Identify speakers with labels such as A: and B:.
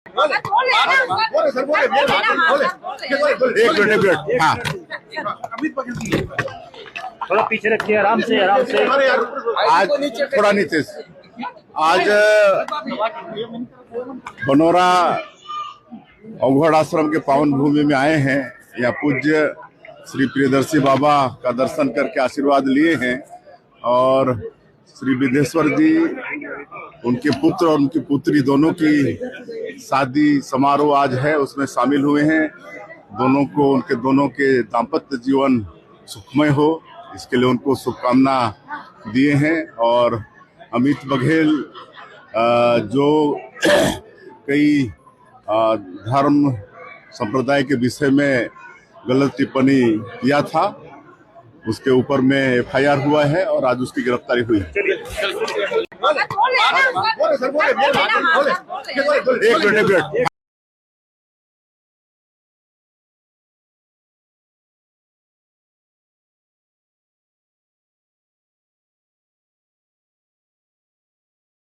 A: एक मिनट हाँ,
B: थोड़ा पीछे रखिए, आराम से आराम से।
A: आज थोड़ा नीचे से। आज बनोरा अवघड़ आश्रम के पावन भूमि में आए हैं। यहाँ पूज्य श्री प्रियदर्शी बाबा का दर्शन करके आशीर्वाद लिए हैं और श्री विदेश्वर जी, उनके पुत्र और उनकी पुत्री दोनों की शादी समारोह आज है, उसमें शामिल हुए हैं। दोनों को, उनके दोनों के दाम्पत्य जीवन सुखमय हो, इसके लिए उनको शुभकामना दिए हैं। और अमित बघेल जो कई धर्म संप्रदाय के विषय में गलत टिप्पणी किया था, उसके ऊपर में FIR हुआ है और आज उसकी गिरफ्तारी हुई है। एक मिनट